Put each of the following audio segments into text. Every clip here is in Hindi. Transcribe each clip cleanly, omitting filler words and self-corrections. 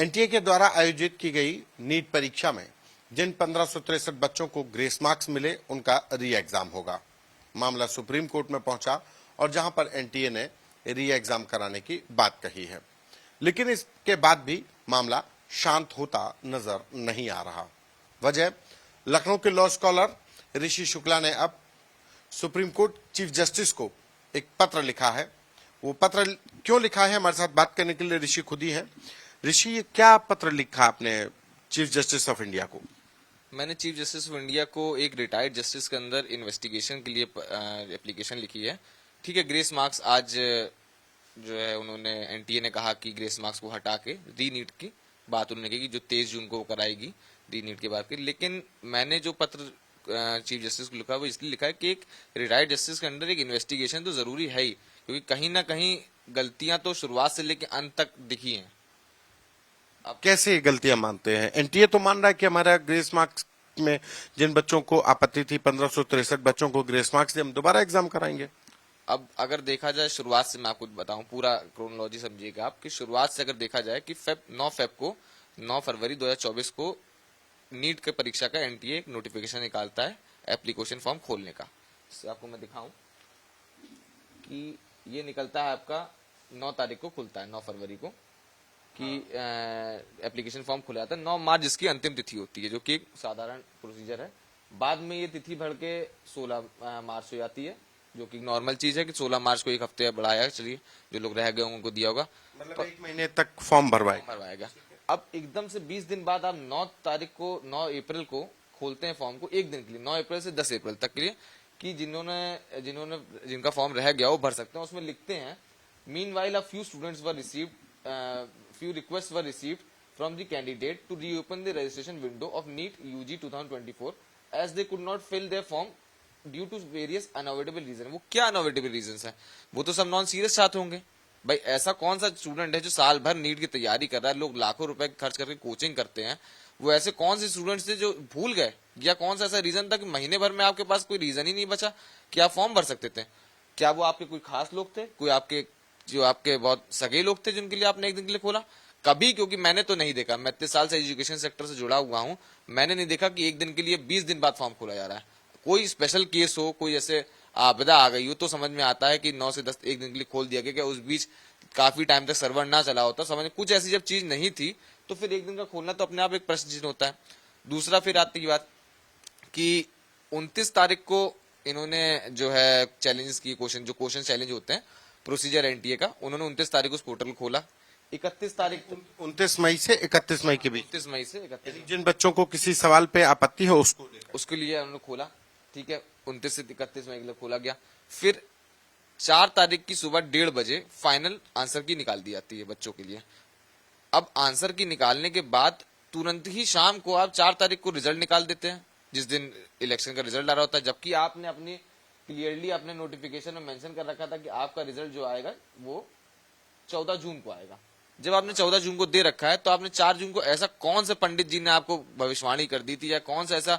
एनटीए के द्वारा आयोजित की गई नीट परीक्षा में जिन 1563 बच्चों को ग्रेस मार्क्स मिले उनका री एग्जाम होगा। मामला सुप्रीम कोर्ट में पहुंचा और जहां पर एनटीए ने री एग्जाम कराने की बात कही है, लेकिन इसके बाद भी मामला शांत होता नजर नहीं आ रहा। वजह, लखनऊ के लॉ स्कॉलर ऋषि शुक्ला ने अब सुप्रीम कोर्ट चीफ जस्टिस को एक पत्र लिखा है। वो पत्र क्यों लिखा है, हमारे साथ बात करने के लिए ऋषि खुद ही है। ऋषि, ये क्या पत्र लिखा आपने चीफ जस्टिस ऑफ इंडिया को? मैंने चीफ जस्टिस ऑफ इंडिया को एक रिटायर्ड जस्टिस के अंदर इन्वेस्टिगेशन के लिए एप्लीकेशन लिखी है। ठीक है, ग्रेस मार्क्स आज जो है उन्होंने एनटीए ने कहा कि ग्रेस मार्क्स को हटा के री नीट की बात उन्होंने की कि जो 23 जून को कराएगी री नीट की बात की। लेकिन मैंने जो पत्र चीफ जस्टिस को लिखा वो इसलिए लिखा है कि एक रिटायर्ड जस्टिस के अंदर एक इन्वेस्टिगेशन तो जरूरी है ही, क्योंकि कहीं ना कहीं गलतियां तो शुरुआत से लेकर अंत तक दिखी हैं। अब कैसे गलतियां मानते हैं? एनटीए तो मान रहा है कि हमारा ग्रेस मार्क्स में जिन बच्चों को आपत्ति थी, 1563 बच्चों को ग्रेस मार्क्स से हम दोबारा एग्जाम कराएंगे। अब अगर देखा जाए शुरुआत से, मैं आपको बताऊं पूरा क्रोनोलॉजी समझिएगा आप, कि शुरुआत से अगर देखा जाए कि 9 फरवरी 2024 को नीट के परीक्षा का एनटीए एक नोटिफिकेशन निकालता है एप्लीकेशन फॉर्म खोलने का। आपको मैं दिखाऊं कि ये निकलता है आपका 9 तारीख को खुलता है, 9 फरवरी को, कि एप्लीकेशन फॉर्म खुला जाता है। 9 मार्च जिसकी अंतिम तिथि होती है, जो कि एक साधारण प्रोसीजर है। बाद में ये तिथि बढ़ के 16 मार्च हो जाती है, जो कि नॉर्मल चीज है कि 16 मार्च को एक हफ्ते बढ़ाया। चलिए, जो लोग रह गए उनको दिया होगा, मतलब 1 महीने तक फॉर्म भरवाएगा। अब एकदम से 20 दिन बाद आप 9 तारीख को, 9 अप्रैल को खोलते हैं फॉर्म को, एक दिन के लिए, 9 अप्रैल से 10 अप्रैल तक के लिए, कि जिनका फॉर्म रह गया वो भर सकते हैं। उसमें लिखते हैं, meanwhile a few students were received few requests were received from the candidate to reopen the registration window of NEET UG 2024 as they could not fill their form due to various unavoidable reasons। वो क्या unavoidable reasons है? वो तो सब नॉन सीरियस छात्र होंगे। भाई, ऐसा कौन सा स्टूडेंट है जो साल भर नीट की तैयारी कर रहा है, लोग लाखों रुपए खर्च करके कोचिंग करते हैं, वो ऐसे कौन से स्टूडेंट्स थे जो भूल गए, या कौन सा ऐसा रीजन था कि महीने भर में आपके पास कोई रीजन ही नहीं बचा कि आप फॉर्म भर सकते थे? क्या वो आपके कोई खास लोग थे, कोई आपके जो आपके बहुत सगे लोग थे जिनके लिए आपने एक दिन के लिए खोला? कभी, क्योंकि मैंने तो नहीं देखा, मैं इतने साल से एजुकेशन सेक्टर से जुड़ा हुआ हूं, मैंने नहीं देखा कि एक दिन के लिए 20 दिन बाद फॉर्म खोला जा रहा है। कोई स्पेशल केस हो, कोई ऐसे आपदा आ गई हो तो समझ में आता है कि 9 से 10 एक दिन के लिए खोल दिया गया। क्या उस बीच काफी टाइम तक सर्वर ना चला होता, समझ, कुछ ऐसी जब चीज नहीं थी तो फिर एक दिन का खोलना तो अपने आप एक प्रश्न चिन्ह होता है। दूसरा, फिर आती बात कि 29 तारीख को इन्होंने जो है चैलेंजेस की, क्वेश्चन चैलेंज होते हैं प्रोसीजर एनटीए का, उन्होंने 29 तारीख को उस पोर्टल खोला। 31 तारीख, 29 मई से 31 मई के बीच, 29 मई से 31, जिन बच्चों को किसी सवाल पे आपत्ति हो उसके लिए उन्होंने खोला। ठीक है, 29 से 31 मई के लिए खोला गया। फिर 4 तारीख की सुबह 1:30 बजे फाइनल आंसर की निकाल दी जाती है बच्चों के लिए। अब आंसर की निकालने के बाद तुरंत ही शाम को आप 4 तारीख को रिजल्ट निकाल देते हैं, जिस दिन इलेक्शन का रिजल्ट आ रहा होता है, जबकि आपने अपनी क्लियरली अपने नोटिफिकेशन में मेंशन कर रखा था कि आपका रिजल्ट जो आएगा वो 14 जून को आएगा। जब आपने 14 जून को दे रखा है तो आपने 4 जून को, ऐसा कौन से पंडित जी ने आपको भविष्यवाणी कर दी थी, या कौन सा ऐसा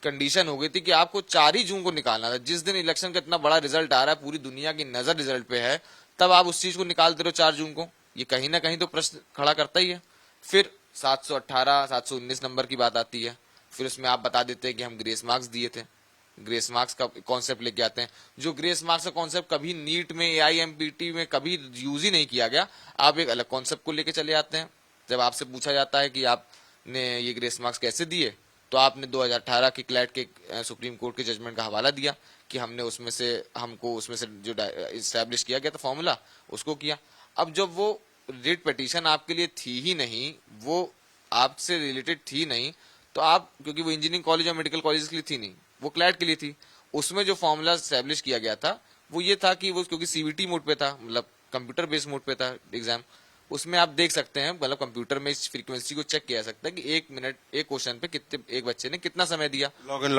कंडीशन हो गई थी कि आपको 4 ही जून को निकालना था? जिस दिन इलेक्शन का इतना बड़ा रिजल्ट आ रहा है, पूरी दुनिया की नजर रिजल्ट पे है, तब आप उस चीज को निकाल दे रहे हो 4 जून को। ये कहीं ना कहीं तो प्रश्न खड़ा करता ही है। फिर 718, 719 नंबर की बात आती है। फिर उसमें आप बता देते हैं कि हम ग्रेस मार्क्स दिए थे। ग्रेस मार्क्स का कॉन्सेप्ट लेके आते हैं, जो ग्रेस मार्क्स का कॉन्सेप्ट कभी नीट में, AIMPT में कभी यूज ही नहीं किया गया। आप एक अलग कॉन्सेप्ट को लेके चले आते हैं। जब आपसे पूछा जाता है कि आपने ये ग्रेस मार्क्स कैसे दिए, तो आपने 2018 की क्लैट के सुप्रीम कोर्ट के जजमेंट का हवाला दिया कि हमको उसमें से जो इस्टेब्लिश किया गया था फॉर्मूला, उसको किया। अब जब वो रिट पिटीशन आपके लिए थी ही नहीं, वो आपसे रिलेटेड थी नहीं, तो आप, क्योंकि वो इंजीनियरिंग कॉलेज और मेडिकल कॉलेज के लिए थी नहीं, वो क्लैट के लिए थी, उसमें जो फॉर्मूला एस्टेब्लिश किया गया था वो ये था कि वो, क्योंकि CBT मोड पे था, मतलब कंप्यूटर बेस्ड मोड पे था एग्जाम, उसमें आप देख सकते हैं, मतलब कंप्यूटर में इस फ्रीक्वेंसी को चेक किया जा सकता है कि 1 मिनट एक क्वेश्चन पे एक बच्चे ने कितना समय दिया लॉग इन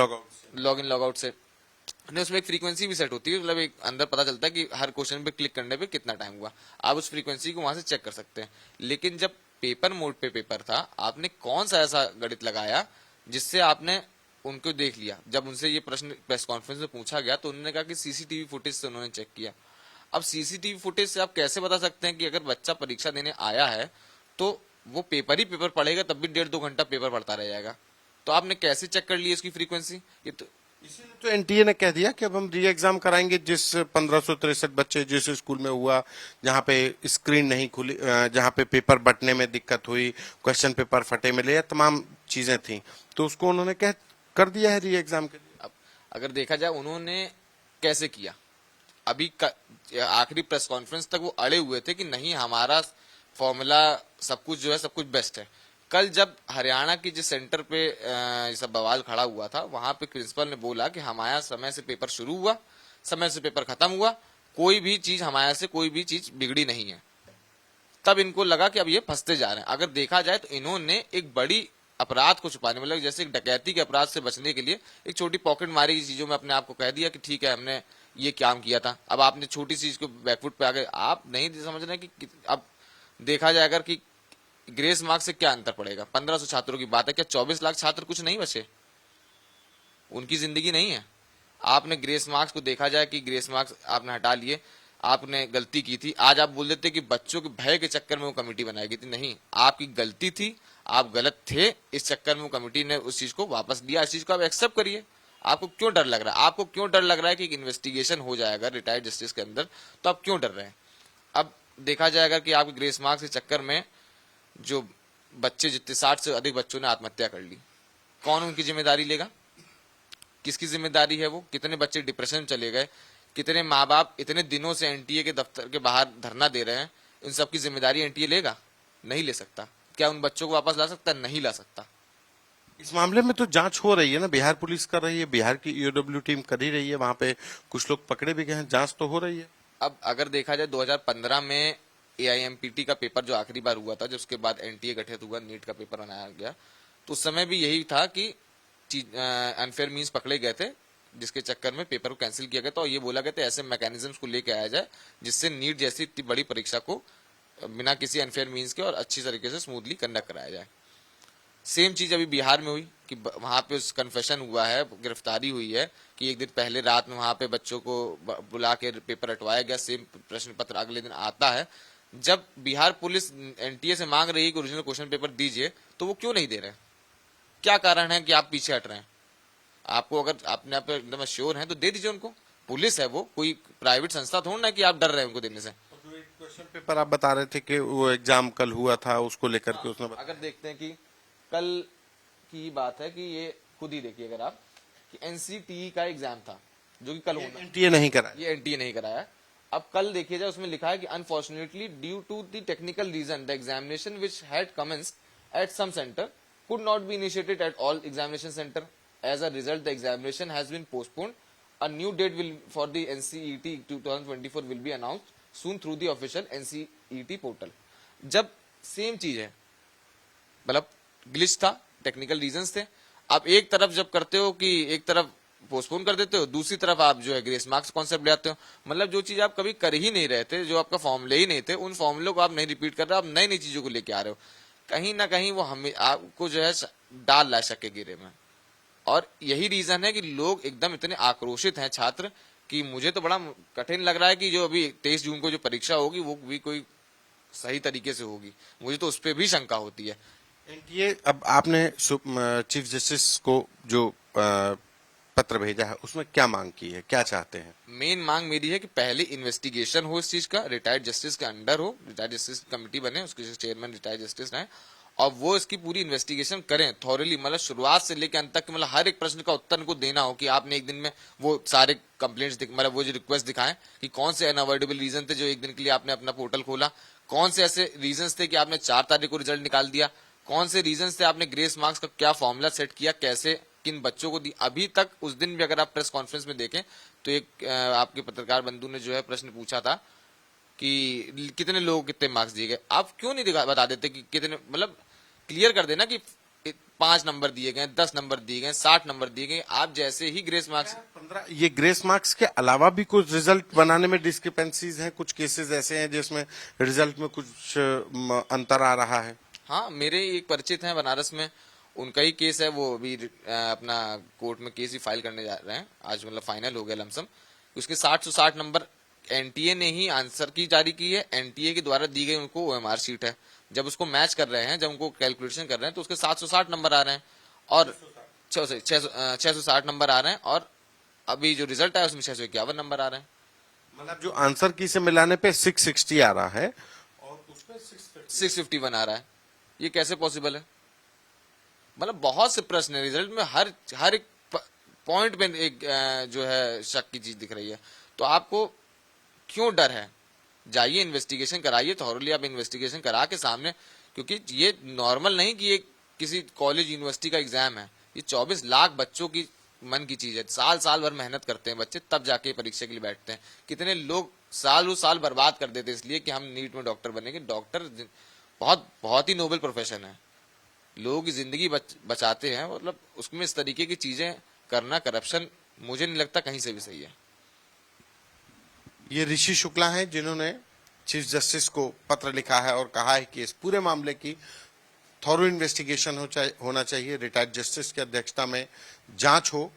लॉग आउट से। उसमें एक फ्रीक्वेंसी भी सेट होती है, मतलब एक अंदर पता चलता है कि हर क्वेश्चन पे क्लिक करने पे कितना टाइम हुआ, आप उस फ्रीक्वेंसी को वहां से चेक कर सकते हैं। लेकिन जब पेपर मोड पे पेपर था, आपने कौन सा ऐसा गणित लगाया जिससे आपने उनको देख लिया? जब उनसे ये प्रश्न प्रेस कॉन्फ्रेंस में पूछा गया तो उन्होंने कहा कि CCTV फुटेज से उन्होंने चेक किया। अब CCTV फुटेज से आप कैसे बता सकते हैं कि अगर बच्चा परीक्षा देने आया है तो वो पेपर ही पेपर पढ़ेगा तब भी 1.5-2 घंटा पेपर पढ़ता रह जाएगा। तो आपने कैसे चेक कर लिया इसकी फ्रीक्वेंसी? ये तो इसीलिए तो एनटीए ने कह दिया कि अब हम री एग्जाम कराएंगे। जिस 1563 बच्चे जिस स्कूल में हुआ, जहां पे स्क्रीन नहीं खुली, जहां पे पेपर बटने में दिक्कत हुई, क्वेश्चन पेपर फटे मिले, या तमाम चीजें थी, तो उसको उन्होंने कह कर दिया है री एग्जाम के लिए। अब अगर देखा जाए उन्होंने कैसे किया, अभी आखिरी प्रेस कॉन्फ्रेंस तक वो अड़े हुए थे कि नहीं हमारा फॉर्मूला सब कुछ जो है सब कुछ बेस्ट है। कल जब हरियाणा की जिस सेंटर पे ये सब बवाल खड़ा हुआ था, वहां पे प्रिंसिपल ने बोला कि हमारा समय से पेपर शुरू हुआ, समय से पेपर खत्म हुआ, कोई भी चीज हमारे से कोई भी चीज बिगड़ी नहीं है। तब इनको लगा कि अब ये फंसते जा रहे हैं। अगर देखा जाए तो इन्होंने एक बड़ी अपराध को छुपाने, मतलब जैसे एक डकैती के अपराध से बचने के लिए एक छोटी पॉकेट मारी की चीजों में अपने आप को कह दिया कि ठीक है हमने ये काम किया था। अब आपने छोटी चीज को बैकफुट पे आ गए। आप नहीं समझ रहे कि अब देखा जाए अगर कि ग्रेस मार्क्स से क्या अंतर पड़ेगा, 1500 छात्रों की बात है, क्या 24 लाख छात्र कुछ नहीं बचे? उनकी जिंदगी नहीं है। आपने ग्रेस मार्क्स को देखा जाए कि ग्रेस मार्क्स आपने हटा लिए, आपने गलती की थी। आज आप बोल देते कि बच्चों के भय के चक्कर में वो कमेटी बनाई गई थी, नहीं, आपकी गलती थी, आप गलत थे, इस चक्कर में वो कमेटी ने उस चीज को वापस दिया। इस चीज को आप एक्सेप्ट करिए। आपको क्यों डर लग रहा है? आपको क्यों डर लग रहा है कि इन्वेस्टिगेशन हो जाएगा रिटायर्ड जस्टिस के अंदर, तो आप क्यों डर रहे हैं? अब देखा जाएगा कि आपके ग्रेस मार्क्स के चक्कर में जो बच्चे, जितने 60 से अधिक बच्चों ने आत्महत्या कर ली, कौन उनकी जिम्मेदारी लेगा? किसकी जिम्मेदारी है वो? कितने बच्चे डिप्रेशन में चले गए? कितने माँ बाप इतने दिनों से एनटीए के दफ्तर के बाहर धरना दे रहे हैं? इन सब की जिम्मेदारी एनटीए लेगा? नहीं ले सकता। क्या उन बच्चों को वापस ला सकता है? नहीं ला सकता। इस मामले में तो जांच हो रही है ना, बिहार पुलिस कर रही है, बिहार की ईओडब्ल्यू टीम कर ही रही है, वहां पे कुछ लोग पकड़े भी गए हैं, जांच तो हो रही है। अब अगर देखा जाए 2015 में एआईएमपीटी का पेपर जो आखिरी बार हुआ था, जब उसके बाद एनटीए गठित हुआ, नीट का पेपर बनाया गया, तो उस समय भी यही था कि अनफेयर मीन्स पकड़े गए थे, जिसके चक्कर में पेपर को कैंसिल किया गया था और ये बोला गया था ऐसे मैकेनिज्म्स को लेके आया जाए जिससे नीट जैसी इतनी बड़ी परीक्षा को बिना किसी अनफेयर मीन्स के और अच्छी तरीके से स्मूथली कंडक्ट कराया जाए। सेम चीज अभी बिहार में हुई कि वहां पे उस कन्फेशन हुआ है, गिरफ्तारी हुई है कि एक दिन पहले रात में वहां पे बच्चों को बुला के पेपर हटवाया गया, सेम प्रश्न पत्र अगले दिन आता है। जब बिहार पुलिस एनटीए से मांग रही है कि ओरिजिनल क्वेश्चन पेपर दीजिए, तो वो क्यों नहीं दे रहे? क्या कारण है कि आप पीछे हट रहे हैं? आपको अगर अपने आप एकदम श्योर है तो दे दीजिए उनको। पुलिस है, वो कोई प्राइवेट संस्था थोड़ा ना कि आप डर रहे हैं उनको देने से। जो एक क्वेश्चन पेपर आप बता रहे थे कि वो एग्जाम कल हुआ था, उसको लेकर के उसने अगर देखते हैं कि कल की बात है कि ये खुद ही देखिए अगर आप कि एनसीटीई का एग्जाम था जो कि कल होना, एनटीए नहीं कराया, ये एनटीए नहीं कराया। अब कल देखिए जाए उसमें लिखा है कि unfortunately due to the technical reason the examination which had commenced at some centre could not be initiated at all examination center. As a result, the examination has been postponed. A new date will for the NCET 2024 will be announced soon through the official NCET portal. जब सेम चीज है, मतलब ग्लिच था, टेक्निकल रीजंस थे। आप एक तरफ जब करते हो कि एक तरफ पोस्टपोन कर देते हो, दूसरी तरफ आप जो है ग्रेस मार्क्स कॉन्सेप्ट ले आते हो। मतलब जो चीज आप कभी कर ही नहीं रहे थे, जो आपका फॉर्मूले ही नहीं थे, उन फॉर्मूलों को आप नहीं रिपीट कर रहे हो, आप नई नई चीजों को लेके आ रहे हो। कहीं ना कहीं वो हमें आपको जो है डाल ला शक के घेरे में। और यही रीजन है कि लोग एकदम इतने आक्रोशित हैं छात्र कि मुझे तो बड़ा कठिन लग रहा है कि जो अभी 23 जून को जो परीक्षा होगी वो भी कोई सही तरीके से होगी। मुझे तो उस पर भी शंका होती है। एनटीए, अब आपने चीफ जस्टिस को जो पत्र भेजा है उसमें क्या मांग की है, क्या चाहते हैं? मेन मांग मेरी है कि पहले इन्वेस्टिगेशन हो इस चीज का, रिटायर्ड जस्टिस के अंडर हो, रिटायर्ड जस्टिस कमेटी बने, उसके चेयरमैन रिटायर्ड जस्टिस रहे और वो इसकी पूरी इन्वेस्टिगेशन करें थॉरली, मतलब शुरुआत से लेकर अंत तक, मतलब हर एक प्रश्न का उत्तर को देना हो कि आपने एक दिन में वो सारे कंप्लेंट्स मतलब वो जो रिक्वेस्ट दिखाएं कि कौन से अनअवॉइडेबल रीजन थे जो एक दिन के लिए आपने अपना पोर्टल खोला, कौन से ऐसे रीजन थे कि आपने 4 तारीख को रिजल्ट निकाल दिया, कौन से रीजन थे आपने ग्रेस मार्क्स का क्या फॉर्मूला सेट किया, कैसे किन बच्चों को दी। अभी तक उस दिन भी अगर आप प्रेस कॉन्फ्रेंस में देखें तो एक आपके पत्रकार बंधु ने जो है प्रश्न पूछा था कि कितने लोगों को कितने मार्क्स दिए गए। आप क्यों नहीं बता देते कि कितने, मतलब क्लियर कर देना कि 5 नंबर दिए गए, 10 नंबर दिए गए, 60 नंबर दिए गए। आप जैसे ही ग्रेस मार्क्स 15, ये ग्रेस मार्क्स के अलावा भी कुछ रिजल्ट बनाने में डिस्क्रिपेंसीज हैं, कुछ केसेस ऐसे हैं जिसमें रिजल्ट में कुछ अंतर आ रहा है। हाँ, मेरे एक परिचित हैं बनारस में, उनका ही केस है, वो अभी अपना कोर्ट में केस ही फाइल करने जा रहे हैं, आज मतलब फाइनल हो गया लमसम। उसके 60 नंबर एनटीए ने ही आंसर की जारी की है, एनटीए के द्वारा दी गई उनको ओएमआर शीट है। जब उसको मैच कर रहे हैं, जब उनको कैलकुलेशन कर रहे हैं, तो उसके 760 नंबर आ रहे हैं और 660 नंबर आ रहे हैं, और अभी जो रिजल्ट आया उसमें 651 नंबर आ रहे हैं। मतलब जो आंसर की से मिलाने पे 660 आ रहा है और उसमें 651 आ रहा है, ये कैसे पॉसिबल है? मतलब बहुत से प्रश्न है रिजल्ट में, हर एक पॉइंट पे एक जो है शक की चीज दिख रही है। तो आपको क्यों डर है? जाइए, इन्वेस्टिगेशन कराइए, थॉरली आप इन्वेस्टिगेशन करा के सामने, क्योंकि ये नॉर्मल नहीं कि ये किसी कॉलेज यूनिवर्सिटी का एग्जाम है, ये 24 लाख बच्चों की मन की चीज है। साल साल भर मेहनत करते हैं बच्चे, तब जाके परीक्षा के लिए बैठते हैं। कितने लोग साल बर्बाद कर देते इसलिए कि हम नीट में डॉक्टर बनेंगे। डॉक्टर बहुत बहुत ही नोबल प्रोफेशन है, लोगों की जिंदगी बचाते हैं। मतलब उसमें इस तरीके की चीजें करना, करप्शन, मुझे नहीं लगता कहीं से भी सही है। ये ऋषि शुक्ला हैं जिन्होंने चीफ जस्टिस को पत्र लिखा है और कहा है कि इस पूरे मामले की थॉरो इन्वेस्टिगेशन होना चाहिए, रिटायर्ड जस्टिस की अध्यक्षता में जांच हो।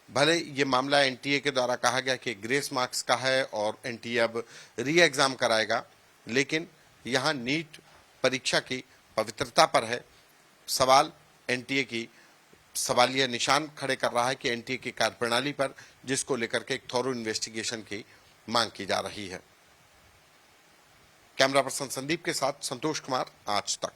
भले ये मामला एनटीए के द्वारा कहा गया कि ग्रेस मार्क्स का है और एनटीए अब री एग्जाम कराएगा, लेकिन यहाँ नीट परीक्षा की पवित्रता पर है सवाल। एनटीए की सवालिया निशान खड़े कर रहा है कि एनटीए की कार्यप्रणाली पर, जिसको लेकर के एक थॉरो इन्वेस्टिगेशन की मांग की जा रही है। कैमरा पर्सन संदीप के साथ संतोष कुमार, आज तक।